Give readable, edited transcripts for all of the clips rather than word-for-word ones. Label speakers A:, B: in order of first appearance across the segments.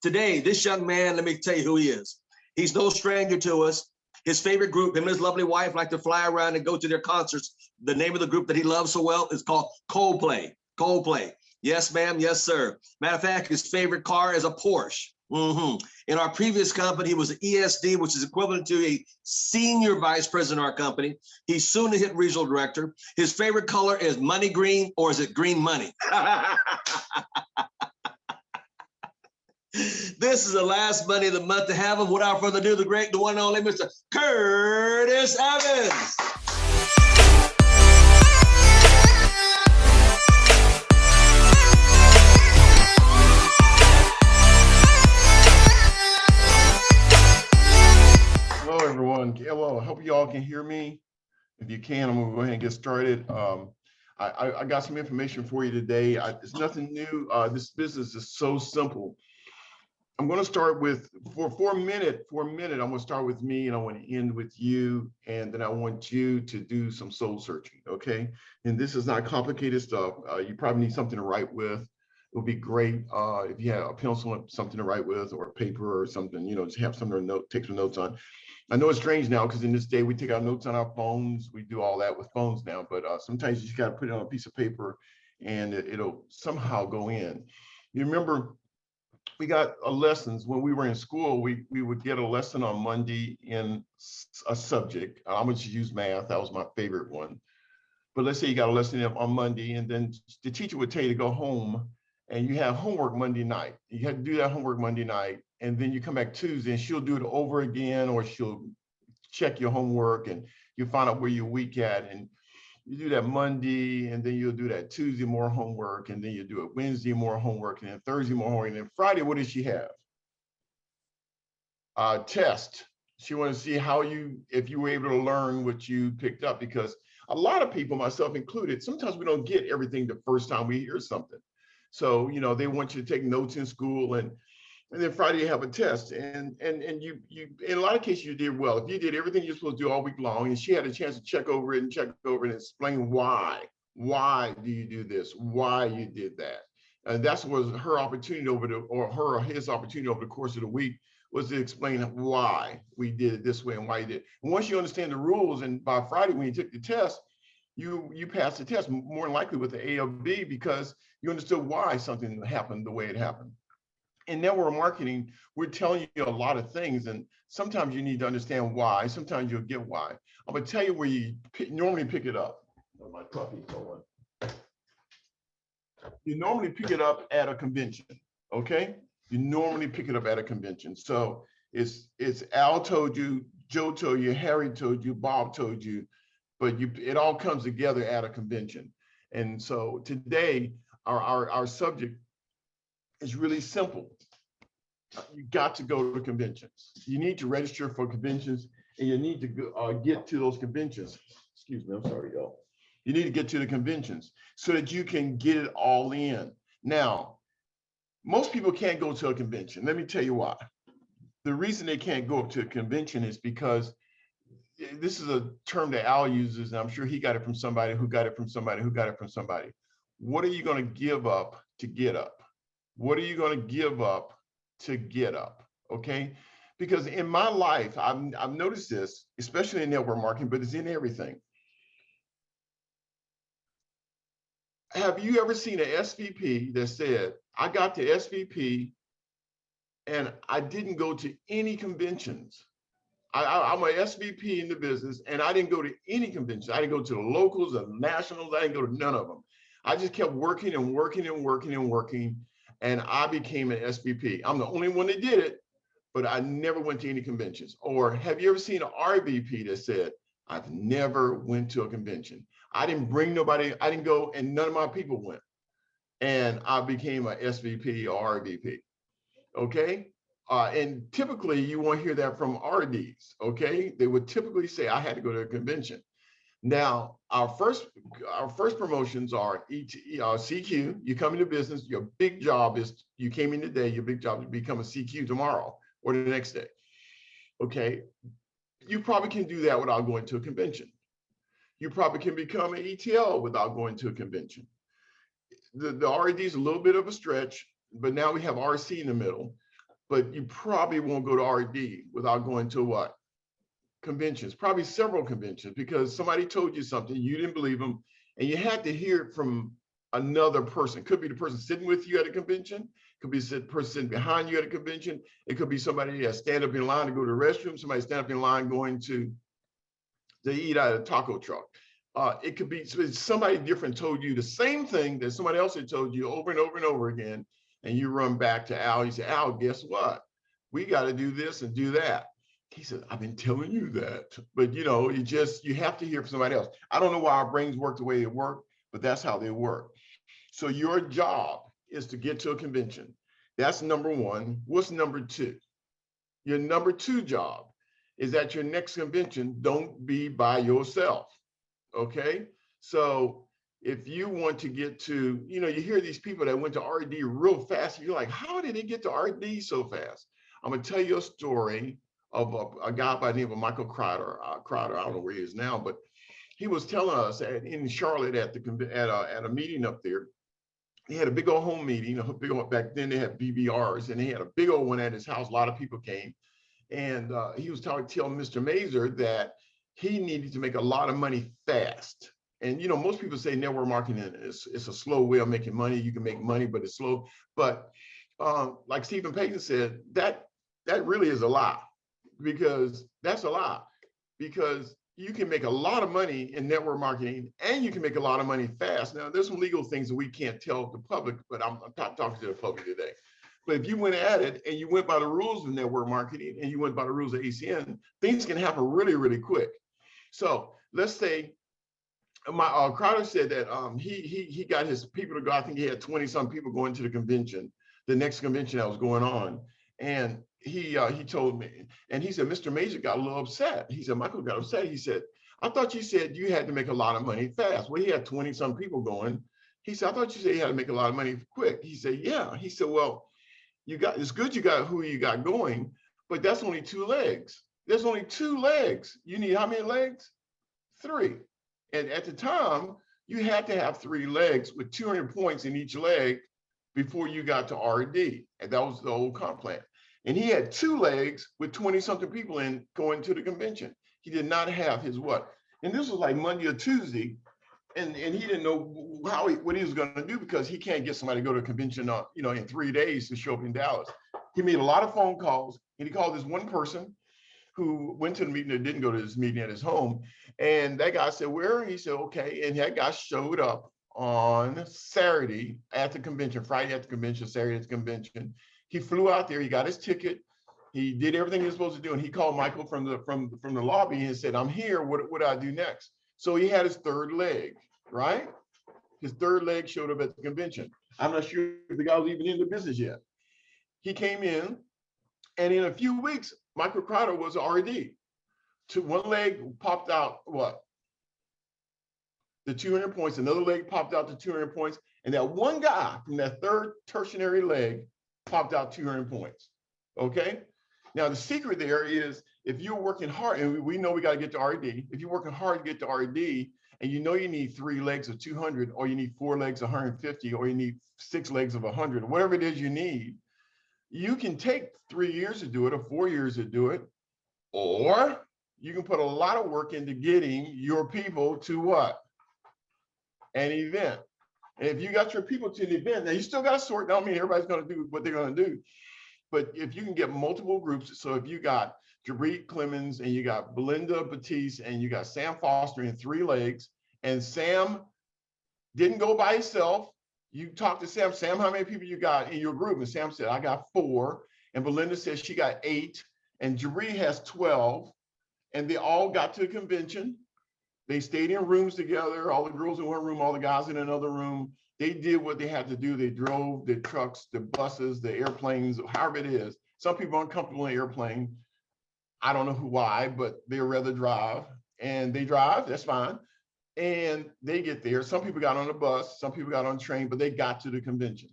A: Today, this young man, let me tell you who he is. He's no stranger to us. His favorite group, him and his lovely wife like to fly around and go to their concerts. The name of the group that he loves so well is called Coldplay. Coldplay. Yes, ma'am. Yes, sir. Matter of fact, his favorite car is a Porsche. In our previous company, he was an ESD, which is equivalent to a senior vice president of our company. He's soon to hit regional director. His favorite color is money green, or is it green money? This is the last Monday of the month to have him. Without further ado, the great, the one and only Mr. Curtis Evans.
B: Hello, everyone. Hello, I hope you all can hear me. If you can, I'm gonna go ahead and get started. I got some information for you today. It's nothing new. This business is so simple. I'm going to start with, for a minute, I'm going to start with me, and I want to end with you, and then I want you to do some soul searching, okay? And this is not complicated stuff. You probably need something to write with. It would be great if you had a pencil and something to write with, or paper or something, just have something to take some notes on. I know it's strange now because in this day we take our notes on our phones. We do all that with phones now, but sometimes you just got to put it on a piece of paper and it'll somehow go in. You remember, we got lessons when we were in school. We would get a lesson on Monday in a subject. I'm going to use math. That was my favorite one. But let's say you got a lesson on Monday, and then the teacher would tell you to go home and you have homework Monday night. You had to do that homework Monday night, and then you come back Tuesday and she'll do it over again, or she'll check your homework and you find out where you're weak at. And you do that Monday, and then you'll do that Tuesday, more homework, and then you do it Wednesday, more homework, and then Thursday, more homework, and then Friday, what does she have? Test. She wants to see if you were able to learn what you picked up, because a lot of people, myself included, sometimes we don't get everything the first time we hear something. So, they want you to take notes in school, and then Friday you have a test, and you in a lot of cases you did well. If you did everything you're supposed to do all week long, and she had a chance to check over it and explain why do you do this, why you did that, and that was her opportunity his opportunity over the course of the week, was to explain why we did it this way and why you did it. And once you understand the rules, and by Friday when you took the test, you passed the test more than likely with the A or B, because you understood why something happened the way it happened. In network marketing, we're telling you a lot of things, and sometimes you need to understand why. Sometimes you'll get why. I'm going to tell you where you normally pick it up. Oh, my puppy's going. You normally pick it up at a convention, okay? You normally pick it up at a convention. So it's Al told you, Joe told you, Harry told you, Bob told you, but it all comes together at a convention. And so today, our subject is really simple. You got to go to conventions. You need to register for conventions, and you need to get to those conventions. Excuse me, I'm sorry, y'all. You need to get to the conventions so that you can get it all in. Now, most people can't go to a convention. Let me tell you why. The reason they can't go to a convention is because this is a term that Al uses, and I'm sure he got it from somebody who got it from somebody who got it from somebody. What are you going to give up to get up? What are you going to give up to get up? Okay, because in my life, I've noticed this, especially in network marketing, but it's in everything. Have you ever seen an SVP that said, I got to SVP and I didn't go to any conventions? I'm an SVP in the business, and I didn't go to any conventions. I didn't go to the locals, the nationals. I didn't go to none of them. I just kept working and working and working and working, and I became an SVP. I'm the only one that did it, but I never went to any conventions. Or have you ever seen an RVP that said, I've never went to a convention. I didn't bring nobody, I didn't go, and none of my people went. And I became an SVP or RVP, okay? And typically you won't hear that from RDs, okay? They would typically say, I had to go to a convention. Now, our first promotions are CQ. You come into business, your big job is, you came in today, your big job is to become a CQ tomorrow or the next day, okay? You probably can do that without going to a convention. You probably can become an ETL without going to a convention. The RD is a little bit of a stretch, but now we have RC in the middle. but you probably won't go to RD without going to what? Conventions, probably several conventions, because somebody told you something, you didn't believe them, and you had to hear it from another person. Could be the person sitting with you at a convention, could be the person sitting behind you at a convention, it could be somebody that stand up in line to go to the restroom, somebody stand up in line going to eat out of a taco truck. It could be somebody different told you the same thing that somebody else had told you over and over and over again, and you run back to Al, you say, Al, guess what? We got to do this and do that. He said, I've been telling you that, but you have to hear from somebody else. I don't know why our brains work the way they work, but that's how they work. So your job is to get to a convention. That's number one. What's number two? Your number two job is at your next convention, don't be by yourself, okay? So if you want to get to, you hear these people that went to RD real fast, and you're like, how did they get to RD so fast? I'm gonna tell you a story of a guy by the name of Michael Crowder. I don't know where he is now, but he was telling us in Charlotte at a meeting up there. He had a big old home meeting. Back then they had BBRs, and he had a big old one at his house. A lot of people came, and he was telling Mr. Mazur that he needed to make a lot of money fast. And most people say network marketing is a slow way of making money. You can make money, but it's slow. But like Stephen Payton said, that really is a lie. Because that's a lie, because you can make a lot of money in network marketing and you can make a lot of money fast. Now, there's some legal things that we can't tell the public, but I'm talking to the public today. But if you went at it and you went by the rules of network marketing and you went by the rules of ACN, things can happen really, really quick. So let's say my Crowder said that he got his people to go. I think he had 20 some people going to the convention, the next convention that was going on. And he told me, and he said, Mr. Mazur got a little upset. He said, Michael got upset. He said, I thought you said you had to make a lot of money fast. Well, he had 20 some people going. He said, I thought you said you had to make a lot of money quick. He said, yeah. He said, well, it's good you got who you got going, but that's only 2 legs. There's only 2 legs. You need how many legs? 3. And at the time, you had to have 3 legs with 200 points in each leg before you got to RD. And that was the old comp plan. And he had 2 legs with 20 something people in going to the convention. He did not have his what? And this was like Monday or Tuesday. And he didn't know what he was going to do, because he can't get somebody to go to a convention, in 3 days to show up in Dallas. He made a lot of phone calls, and he called this one person who went to the meeting or didn't go to this meeting at his home. And that guy said, where? He said, okay. And that guy showed up on Saturday at the convention, Friday at the convention, Saturday at the convention. He flew out there, he got his ticket, he did everything he was supposed to do, and he called Michael from the lobby and said, I'm here, what do I do next? So he had his 3rd leg, right? His 3rd leg showed up at the convention. I'm not sure if the guy was even in the business yet. He came in, and in a few weeks, Michael Crowder was RD. One leg popped out, what? The 200 points, another leg popped out to 200 points, and that one guy from that 3rd tertiary leg popped out 200 points, okay? Now, the secret there is, if you're working hard, and we know we got to get to RD, if you're working hard to get to RD, and you need 3 legs of 200, or you need 4 legs of 150, or you need 6 legs of 100, or whatever it is you need, you can take 3 years to do it, or 4 years to do it, or you can put a lot of work into getting your people to what? An event. And if you got your people to the event, now you still got to sort. Don't mean everybody's going to do what they're going to do. But if you can get multiple groups, so if you got Jabri Clemens and you got Belinda Batiste and you got Sam Foster in 3 legs, and Sam didn't go by himself. You talked to Sam. Sam, how many people you got in your group? And Sam said, I got 4. And Belinda says she got 8. And Jabri has 12. And they all got to the convention. They stayed in rooms together, all the girls in one room, all the guys in another room. They did what they had to do. They drove the trucks, the buses, the airplanes, however it is. Some people are uncomfortable in an airplane. I don't know why, but they'd rather drive. And they drive, that's fine. And they get there. Some people got on the bus, some people got on the train, but they got to the convention.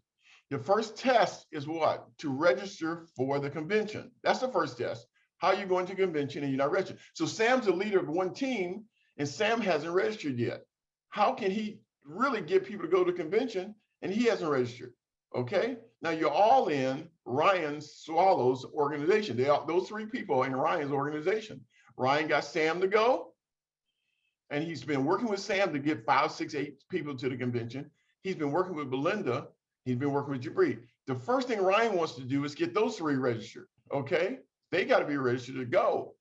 B: The first test is what? To register for the convention. That's the first test. How are you going to convention and you're not registered? So Sam's the leader of one team, and Sam hasn't registered yet. How can he really get people to go to convention and he hasn't registered? Okay, now you're all in Ryan Swallow's organization. Those three people are in Ryan's organization. Ryan got Sam to go, and he's been working with Sam to get 5, 6, 8 people to the convention. He's been working with Belinda. He's been working with Jabri. The first thing Ryan wants to do is get those 3 registered. Okay, they got to be registered to go.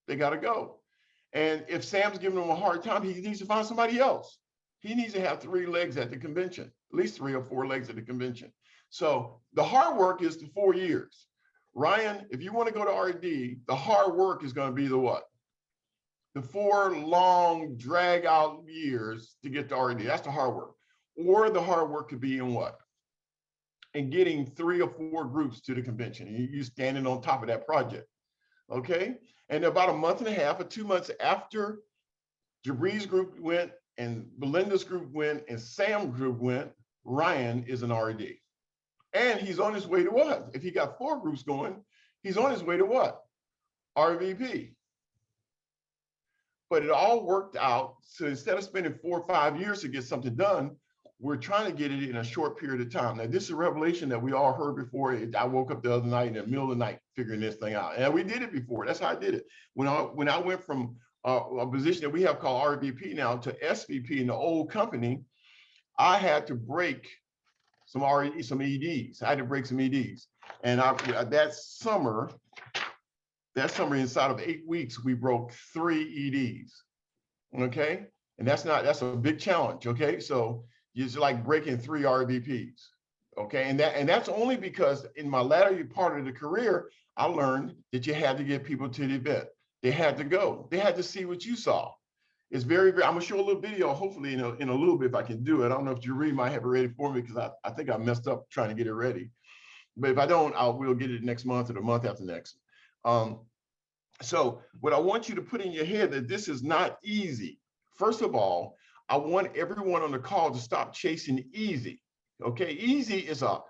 B: They got to go. And if Sam's giving them a hard time, he needs to find somebody else. He needs to have 3 legs at the convention, at least 3 or 4 legs at the convention. So the hard work is the 4 years. Ryan, if you want to go to RD, the hard work is going to be the what? The 4 long drag out years to get to RD. That's the hard work. Or the hard work could be in what? In getting 3 or 4 groups to the convention. You standing on top of that project. Okay. And about a month and a half or 2 months after Jabri's group went and Belinda's group went and Sam's group went, Ryan is an RD. And he's on his way to what? If he got 4 groups going, he's on his way to what? RVP. But it all worked out. So instead of spending 4 or 5 years to get something done, we're trying to get it in a short period of time. Now, this is a revelation that we all heard before. I woke up the other night in the middle of the night figuring this thing out. And we did it before. That's how I did it. When I went from a position that we have called RVP now to SVP in the old company, I had to break some EDs. I had to break some EDs. And that summer, inside of 8 weeks, we broke 3 EDs. Okay. And that's a big challenge. Okay. So it's like breaking 3 RVPs. Okay. And that's only because in my latter part of the career, I learned that you had to get people to the event. They had to go. They had to see what you saw. It's very, very, I'm gonna show a little video, hopefully in a little bit if I can do it. I don't know if Jeree might have it ready for me because I think I messed up trying to get it ready. But if I don't, we'll get it next month or the month after next. So what I want you to put in your head that this is not easy. First of all, I want everyone on the call to stop chasing easy. Okay, easy is a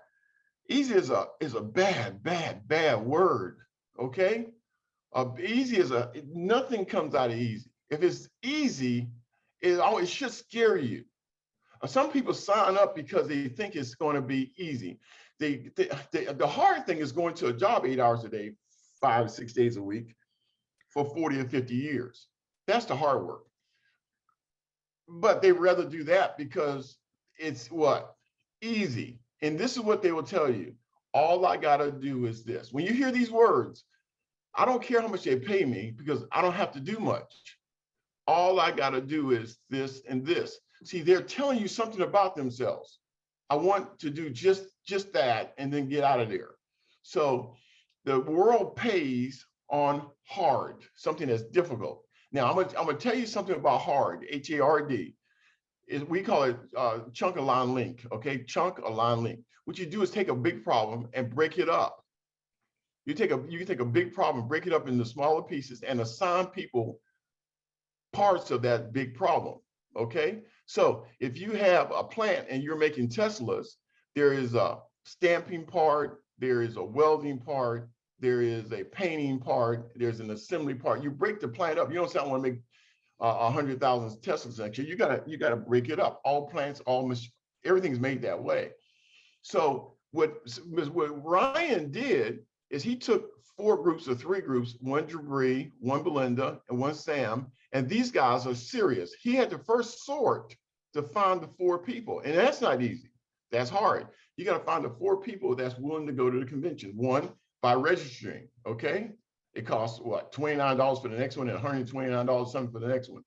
B: bad word. Okay, easy is nothing comes out of easy. If it's easy, it should scare you. Some people sign up because they think it's going to be easy. The hard thing is going to a job 8 hours a day, 5 or 6 days a week for 40 or 50 years. That's the hard work. But they rather do that because it's what? Easy. And this is what they will tell you. All I got to do is this. When you hear these words, I don't care how much they pay me because I don't have to do much. All I got to do is this and this. See, they're telling you something about themselves. I want to do just that and then get out of there. So the world pays on hard, something that's difficult. Now, I'm gonna tell you something about hard, H-A-R-D. We call it chunk, align, link, okay? Chunk, align, link. What you do is take a big problem and break it up. You can take a big problem, break it up into smaller pieces and assign people parts of that big problem, okay? So if you have a plant and you're making Teslas, there is a stamping part, there is a welding part, there is a painting part, there's an assembly part. You break the plant up. You don't say I want to make 100,000 Teslas next year. You gotta break it up. All plants, everything's made that way. So what Ryan did is he took 4 groups or 3 groups, 1 Jabri, 1 Belinda, and 1 Sam, and these guys are serious. He had to first sort to find the 4 people, and that's not easy. That's hard. You got to find the 4 people that's willing to go to the convention. 1, by registering, okay? It costs what, $29 for the next one and $129 something for the next one.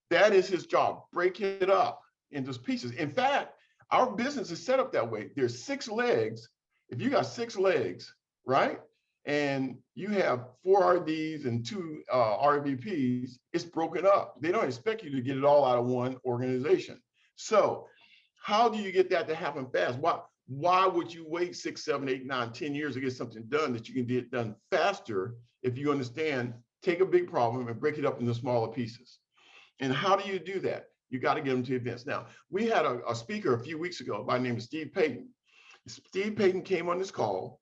B: That is his job. Break it up into pieces. In fact, our business is set up that way. There's 6 legs. If you got 6 legs, right? And you have 4 RDs and 2 RVPs, it's broken up. They don't expect you to get it all out of one organization. So how do you get that to happen fast? Why would you wait 6, 7, 8, 9, 10 years to get something done that you can get done faster if you understand, take a big problem and break it up into smaller pieces? And how do you do that? You got to get them to events. Now, we had a speaker a few weeks ago by the name of Steve Payton. Steve Payton came on this call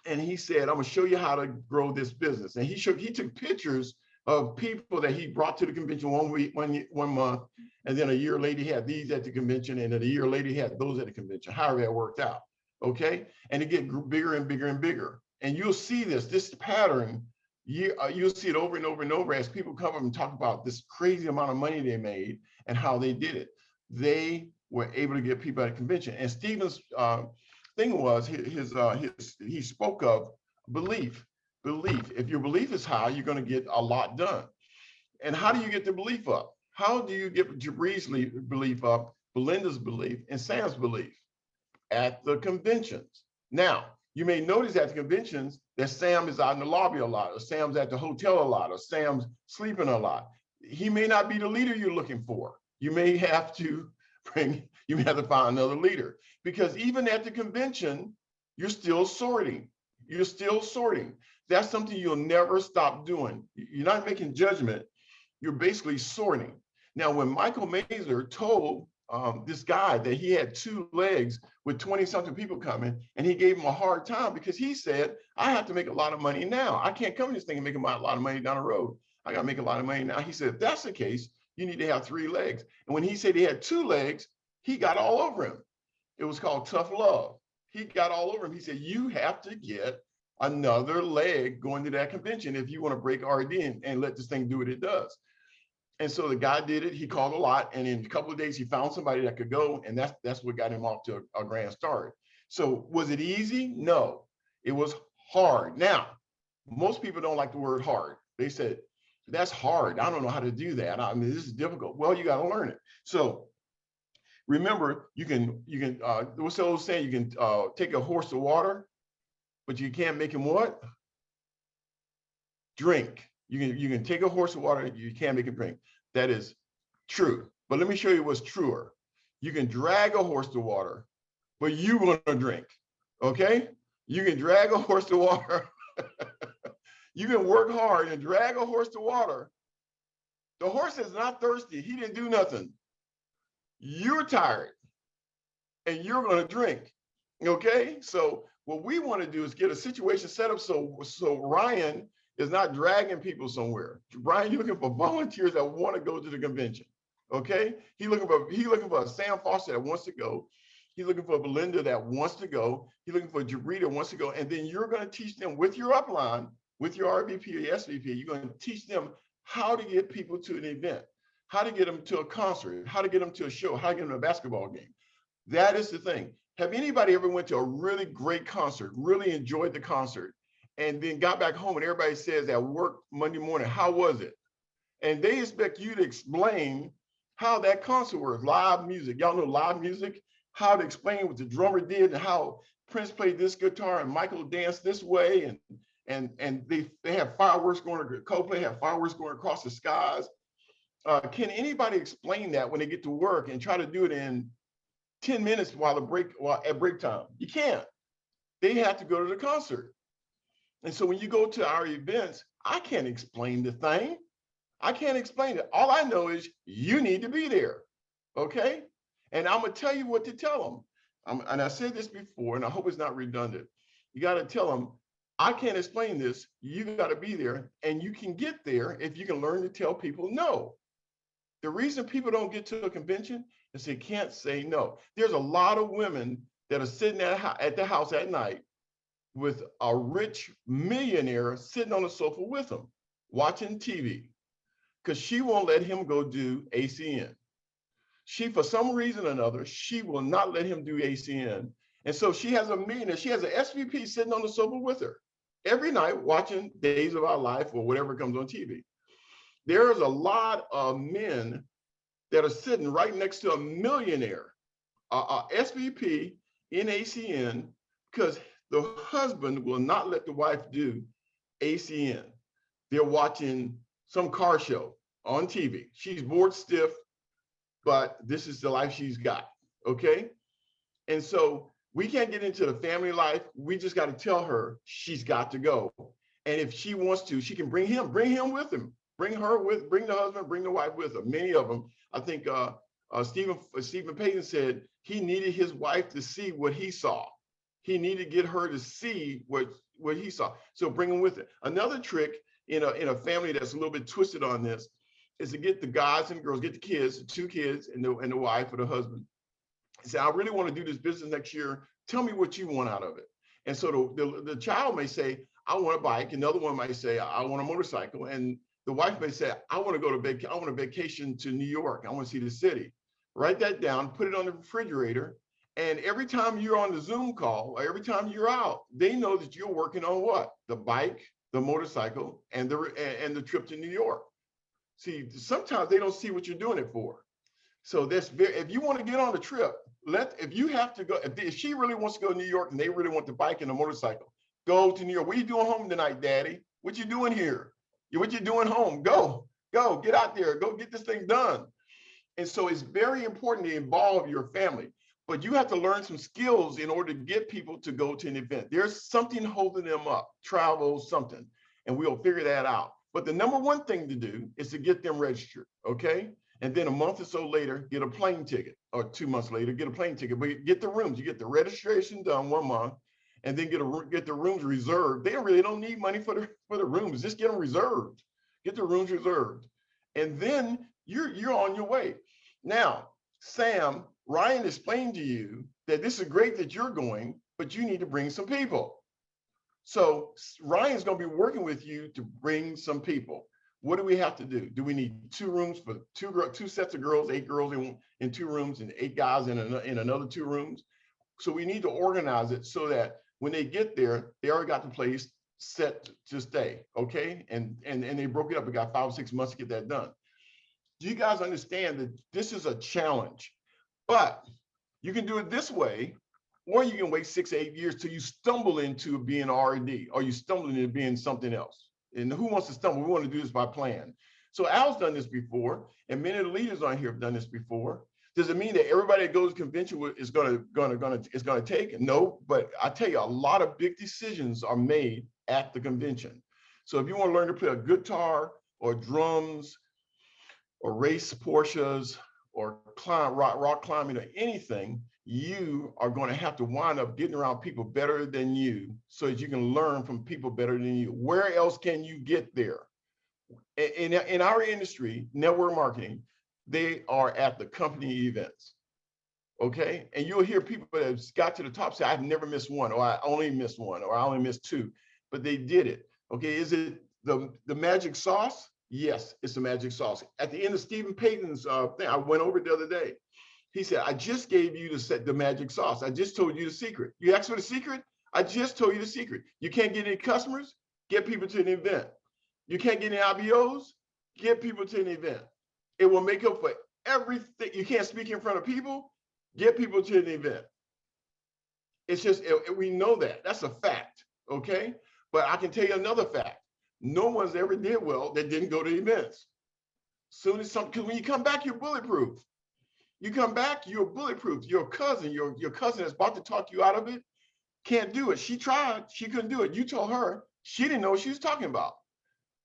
B: and he said, I'm going to show you how to grow this business. And he took pictures of people that he brought to the convention 1 week, 1 month, and then a year later he had these at the convention, and then a year later he had those at the convention, however that worked out, okay? And it get bigger and bigger and bigger. And you'll see this pattern, you'll see it over and over and over as people come up and talk about this crazy amount of money they made and how they did it. They were able to get people at a convention. And Stephen's thing was, he spoke of belief. If your belief is high, you're going to get a lot done. And how do you get the belief up? How do you get Jabri's belief up, Belinda's belief, and Sam's belief? At the conventions. Now, you may notice at the conventions that Sam is out in the lobby a lot, or Sam's at the hotel a lot, or Sam's sleeping a lot. He may not be the leader you're looking for. You may have to find another leader, because even at the convention, you're still sorting. You're still sorting. That's something you'll never stop doing. You're not making judgment. You're basically sorting. Now, when Michael Mazer told this guy that he had 2 legs with 20-something people coming, and he gave him a hard time because he said, I have to make a lot of money now. I can't come in this thing and make a lot of money down the road. I got to make a lot of money now. He said, if that's the case, you need to have 3 legs. And when he said he had 2 legs, he got all over him. It was called tough love. He got all over him. He said, you have to get another leg going to that convention if you want to break RD and let this thing do what it does. And so the guy did it. He called a lot, and in a couple of days he found somebody that could go, and that's what got him off to a grand start. So was it easy? No, it was hard. Now, most people don't like the word hard. They said, that's hard. I don't know how to do that. I mean, this is difficult. Well, you got to learn it. So remember, you can what's the old saying? You can take a horse to water, but you can't make him what? Drink. You can take a horse to water, you can't make it drink. That is true. But let me show you what's truer. You can drag a horse to water, but you want to drink. Okay? You can drag a horse to water. You can work hard and drag a horse to water. The horse is not thirsty. He didn't do nothing. You're tired and you're going to drink. Okay? So what we want to do is get a situation set up so Ryan is not dragging people somewhere. Ryan, you're looking for volunteers that want to go to the convention. Okay? He's looking for a Sam Foster that wants to go. He's looking for Belinda that wants to go. He's looking for Jabri that wants to go. And then you're going to teach them with your upline, with your RVP or SVP, you're going to teach them how to get people to an event, how to get them to a concert, how to get them to a show, how to get them to a basketball game. That is the thing. Have anybody ever went to a really great concert, really enjoyed the concert, and then got back home and everybody says at work Monday morning, how was it? And they expect you to explain how that concert was, live music. Y'all know live music, how to explain what the drummer did and how Prince played this guitar and Michael danced this way, and they have fireworks going, Coldplay have fireworks going across the skies. Can anybody explain that when they get to work and try to do it in 10 minutes at break time? You can't. They have to go to the concert. And so when you go to our events, I can't explain the thing. I can't explain it. All I know is you need to be there, okay? And I'm gonna tell you what to tell them. And I said this before, and I hope it's not redundant. You gotta tell them, I can't explain this, you gotta be there, and you can get there if you can learn to tell people no. The reason people don't get to a convention is they can't say no. There's a lot of women that are sitting at the house at night with a rich millionaire sitting on the sofa with them, watching TV, because she won't let him go do ACN. She, for some reason or another, she will not let him do ACN. And so she has a millionaire, she has an SVP sitting on the sofa with her every night watching Days of Our Life or whatever comes on TV. There's a lot of men that are sitting right next to a millionaire, a SVP in ACN, because the husband will not let the wife do ACN. They're watching some car show on TV. She's bored stiff, but this is the life she's got, okay? And so we can't get into the family life. We just got to tell her she's got to go. And if she wants to, she can bring him with him. Bring the husband, bring the wife with her. Many of them, I think Stephen Payton said he needed his wife to see what he saw. He needed to get her to see what he saw. So bring him with it. Another trick in a family that's a little bit twisted on this, is to get the guys and girls, get the kids, the 2 kids and the wife or the husband, and say, I really want to do this business next year. Tell me what you want out of it. And so the child may say, I want a bike. And the other one might say, I want a motorcycle. And the wife may say, I want a vacation to New York. I want to see the city. Write that down, put it on the refrigerator. And every time you're on the Zoom call, or every time you're out, they know that you're working on what? The bike, the motorcycle, and the trip to New York. See, sometimes they don't see what you're doing it for. So if you want to get on the trip, if you have to go, if she really wants to go to New York and they really want the bike and the motorcycle, go to New York. What are you doing home tonight, Daddy? What you doing here? What you doing home? Go, get out there, go get this thing done. And so it's very important to involve your family, but you have to learn some skills in order to get people to go to an event. There's something holding them up, travel, something, and we'll figure that out. But the number one thing to do is to get them registered, okay? And then a month or so later, get a plane ticket, or 2 months later, get a plane ticket, but you get the rooms, you get the registration done 1 month, and then get the rooms reserved. They really don't need money for the rooms, just get them reserved, get the rooms reserved. And then you're on your way. Now, Sam, Ryan explained to you that this is great that you're going, but you need to bring some people. So Ryan's going to be working with you to bring some people. What do we have to do? Do we need 2 rooms for two sets of girls, 8 girls in 2 rooms and 8 guys in another 2 rooms? So we need to organize it so that when they get there, they already got the place set to stay, okay? And they broke it up. We got 5 or 6 months to get that done. Do you guys understand that this is a challenge? But you can do it this way, or you can wait 6 or 8 years till you stumble into being R&D, or you stumble into being something else. And who wants to stumble? We want to do this by plan. So Al's done this before, and many of the leaders on here have done this before. Does it mean that everybody that goes to convention is going to take? No, but I tell you, a lot of big decisions are made at the convention. So if you want to learn to play a guitar or drums or race Porsches or climb rock climbing or anything, you are going to have to wind up getting around people better than you so that you can learn from people better than you. Where else can you get there? In our industry, network marketing, they are at the company events, okay? And you'll hear people that have got to the top say, I've never missed one, or I only missed one, or I only missed 2, but they did it, okay? Is it the magic sauce? Yes, it's the magic sauce. At the end of Stephen Payton's thing, I went over it the other day. He said, I just gave you the magic sauce. I just told you the secret. You asked for the secret? I just told you the secret. You can't get any customers? Get people to an event. You can't get any IBOs? Get people to an event. It will make up for everything. You can't speak in front of people? Get people to an event. It's just, we know that. That's a fact, okay? But I can tell you another fact. No one's ever did well that didn't go to events. Soon as because when you come back, you're bulletproof. You come back, you're bulletproof. Your cousin that's about to talk you out of it can't do it. She tried, she couldn't do it. You told her, she didn't know what she was talking about.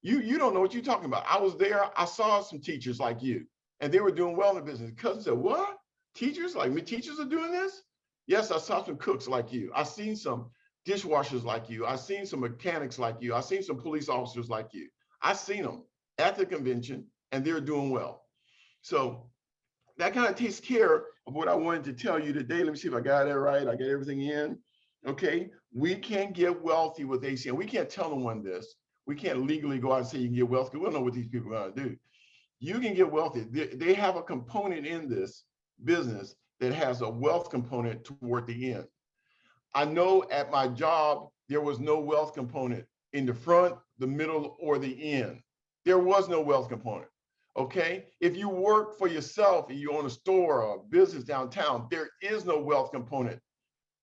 B: You don't know what you're talking about. I was there, I saw some teachers like you, and they were doing well in the business. Cousin said, what? Teachers like me? Teachers are doing this? Yes, I saw some cooks like you. I seen some dishwashers like you. I seen some mechanics like you. I seen some police officers like you. I seen them at the convention, and they're doing well. So that kind of takes care of what I wanted to tell you today. Let me see if I got it right. I got everything in. Okay, we can get wealthy with ACN. We can't tell anyone this. We can't legally go out and say you can get wealthy. We don't know what these people are gonna do. You can get wealthy. They have a component in this business that has a wealth component toward the end. I know at my job, there was no wealth component in the front, the middle, or the end. There was no wealth component. Okay, if you work for yourself and you own a store or a business downtown, there is no wealth component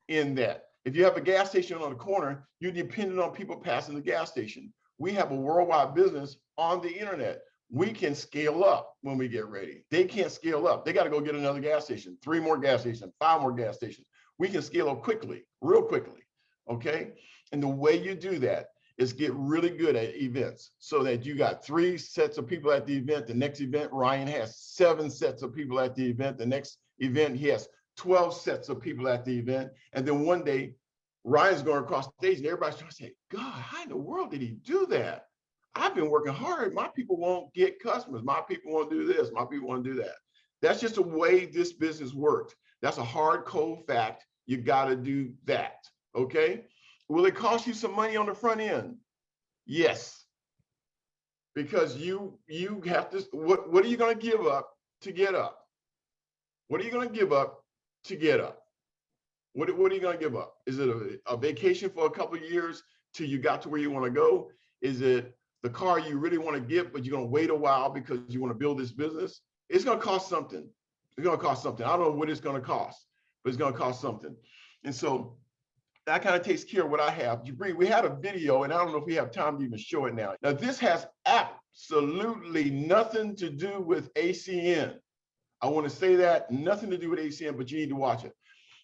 B: in that. If you have a gas station on the corner, you're dependent on people passing the gas station. We have a worldwide business on the internet. We can scale up when we get ready. They can't scale up. They got to go get another gas station, 3 more gas stations, 5 more gas stations. We can scale up quickly, real quickly, okay? And the way you do that is get really good at events so that you got 3 sets of people at the event. The next event, Ryan has 7 sets of people at the event. The next event, he has 12 sets of people at the event. And then one day, Ryan's going across the stage and everybody's trying to say, God, how in the world did he do that? I've been working hard. My people won't get customers. My people won't do this. My people won't do that. That's just the way this business works. That's a hard, cold fact. You got to do that. Okay. Will it cost you some money on the front end? Yes. Because you have to, what are you going to give up to get up? What are you going to give up to get up? What are you going to give up? Is it a vacation for a couple of years till you got to where you want to go? Is it the car you really want to get, but you're going to wait a while because you want to build this business? It's going to cost something. It's going to cost something. I don't know what it's going to cost, but it's going to cost something. And so that kind of takes care of what I have. Jabri, we had a video, and I don't know if we have time to even show it now. Now, this has absolutely nothing to do with ACN. I want to say that, nothing to do with ACN, but you need to watch it.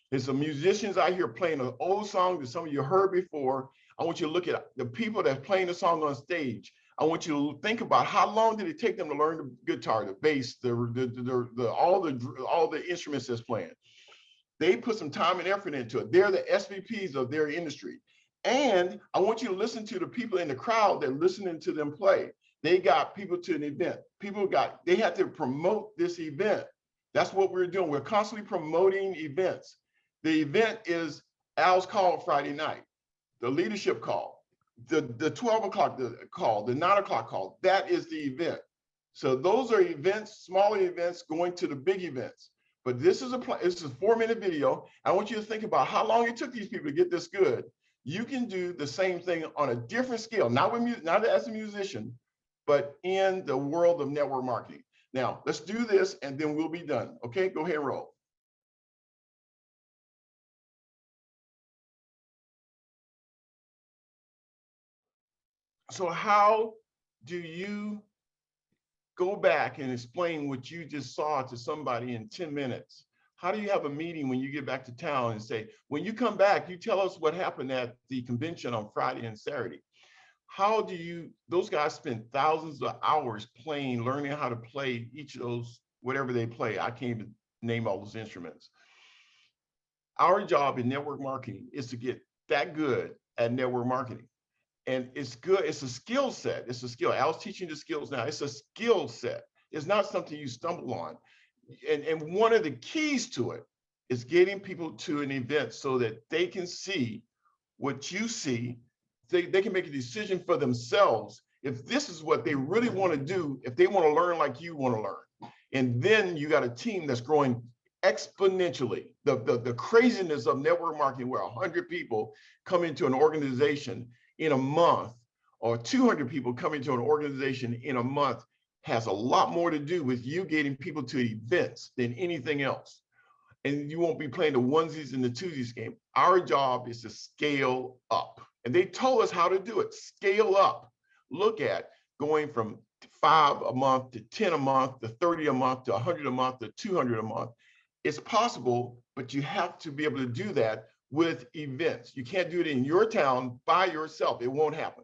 B: There's some musicians out here playing an old song that some of you heard before. I want you to look at the people that's playing the song on stage. I want you to think about how long did it take them to learn the guitar, the bass, all the instruments that's playing. They put some time and effort into it. They're the SVPs of their industry. And I want you to listen to the people in the crowd that are listening to them play. They got people to an event. They had to promote this event. That's what we're doing. We're constantly promoting events. The event is Al's call Friday night, the leadership call, the 12 o'clock call, the 9 o'clock call. That is the event. So those are events, smaller events going to the big events. But this is a 4-minute video. I want you to think about how long it took these people to get this good. You can do the same thing on a different scale, not as a musician, but in the world of network marketing. Now, let's do this and then we'll be done. Okay, go ahead and roll. So how do you go back and explain what you just saw to somebody in 10 minutes? How do you have a meeting when you get back to town and say, when you come back, you tell us what happened at the convention on Friday and Saturday? How do those guys spend thousands of hours playing, learning how to play each of those, whatever they play. I can't even name all those instruments. Our job in network marketing is to get that good at network marketing. And it's good, it's a skill set, it's a skill. Al's teaching the skills now, it's a skill set. It's not something you stumble on. And one of the keys to it is getting people to an event so that they can see what you see. They can make a decision for themselves if this is what they really want to do, if they want to learn like you want to learn. And then you got a team that's growing exponentially. The craziness of network marketing where 100 people come into an organization in a month, or 200 people coming to an organization in a month, has a lot more to do with you getting people to events than anything else. And you won't be playing the onesies and the twosies game. Our job is to scale up. And they told us how to do it. Scale up. Look at going from 5 a month to 10 a month to 30 a month to 100 a month to 200 a month. It's possible, but you have to be able to do that with events. You can't do it in your town by yourself. It won't happen.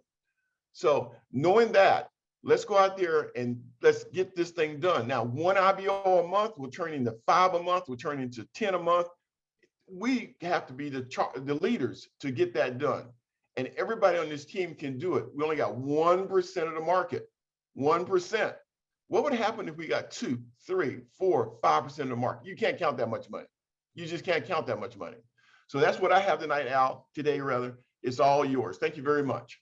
B: So knowing that, let's go out there and let's get this thing done. Now, 1 IBO a month will turn into 5 a month, will turn into 10 a month. We have to be the leaders to get that done. And everybody on this team can do it. We only got 1% of the market, 1%. What would happen if we got 2, 3, 4, 5% of the market? You can't count that much money. You just can't count that much money. So that's what I have tonight, Al, today rather. It's all yours. Thank you very much.